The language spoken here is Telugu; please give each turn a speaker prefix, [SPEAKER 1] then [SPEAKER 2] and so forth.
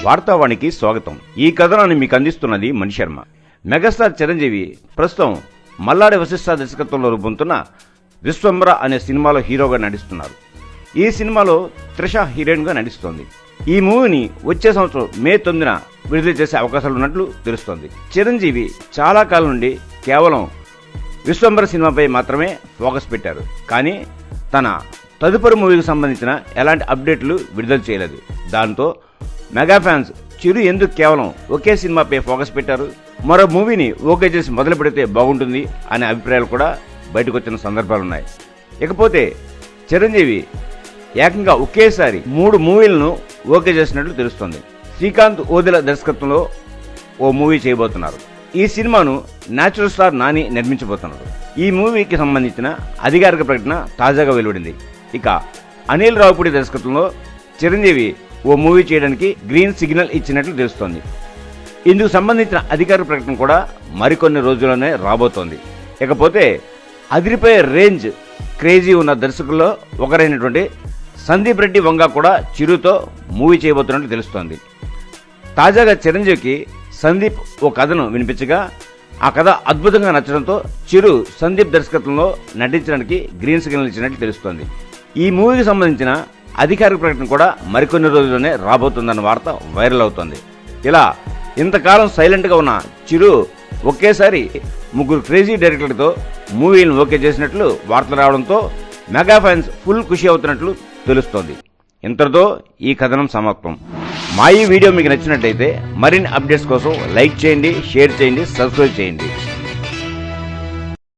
[SPEAKER 1] వార్తావాణికి స్వాగతం. ఈ కథనాన్ని మీకు అందిస్తున్నది మణిశర్మ. మెగాస్టార్ చిరంజీవి ప్రస్తుతం మల్లాడి వశిష్ఠ దర్శకత్వంలో రూపొందుతున్న విశ్వంబర అనే సినిమాలో హీరోగా నటిస్తున్నారు. ఈ సినిమాలో త్రిష హీరోయిన్ గా నటిస్తోంది. ఈ మూవీని వచ్చే సంవత్సరం మే 9న విడుదల చేసే అవకాశాలు ఉన్నట్లు తెలుస్తోంది. చిరంజీవి చాలా కాలం నుండి కేవలం విశ్వంబర సినిమాపై మాత్రమే ఫోకస్ పెట్టారు. కానీ తన తదుపరి మూవీకి సంబంధించిన ఎలాంటి అప్డేట్లు విడుదల చేయలేదు. దాంతో మెగా ఫ్యాన్స్ చిరు ఎందుకు కేవలం ఒకే సినిమాపై ఫోకస్ పెట్టారు, మరో మూవీని ఓకే చేసి మొదలు పెడితే బాగుంటుంది అనే అభిప్రాయాలు కూడా బయటకు వచ్చిన సందర్భాలున్నాయి. ఇకపోతే చిరంజీవి ఏకంగా ఒకేసారి 3 మూవీలను ఓకే చేసినట్లు తెలుస్తోంది. శ్రీకాంత్ ఓదెల దర్శకత్వంలో ఓ మూవీ చేయబోతున్నారు. ఈ సినిమాను న్యాచురల్ స్టార్ నాని నిర్మించబోతున్నారు. ఈ మూవీకి సంబంధించిన అధికారిక ప్రకటన తాజాగా వెలువడింది. ఇక అనిల్ రావుపూడి దర్శకత్వంలో చిరంజీవి ఓ మూవీ చేయడానికి గ్రీన్ సిగ్నల్ ఇచ్చినట్లు తెలుస్తోంది. ఇందుకు సంబంధించిన అధికారిక ప్రకటన కూడా మరికొన్ని రోజుల్లోనే రాబోతోంది. ఇకపోతే అదిరిపోయే రేంజ్ క్రేజీ ఉన్న దర్శకుల్లో ఒకరైనటువంటి సందీప్ రెడ్డి వంగ కూడా చిరుతో మూవీ చేయబోతున్నట్లు తెలుస్తోంది. తాజాగా చిరంజీవికి సందీప్ ఓ కథను వినిపించగా ఆ కథ అద్భుతంగా నచ్చడంతో చిరు సందీప్ దర్శకత్వంలో నటించడానికి గ్రీన్ సిగ్నల్ ఇచ్చినట్లు తెలుస్తోంది. ఈ మూవీకి సంబంధించిన అధికారిక ప్రకటన కూడా మరికొన్ని రోజుల్లోనే రాబోతుందన్న వార్త వైరల్ అవుతోంది. ఇలా ఇంతకాలం సైలెంట్గా ఉన్న చిరు ఒకేసారి 3 క్రేజీ డైరెక్టర్లతో మూవీలను ఓకే చేసినట్లు వార్తలు రావడంతో మెగా ఫ్యాన్స్ ఫుల్ ఖుషి అవుతున్నట్లు తెలుస్తోంది. ఇంతటితో ఈ కథనం సమాప్తం. మా ఈ వీడియో మీకు నచ్చినట్లయితే మరిన్ని అప్డేట్స్ కోసం లైక్ చేయండి, షేర్ చేయండి, సబ్స్క్రైబ్ చేయండి.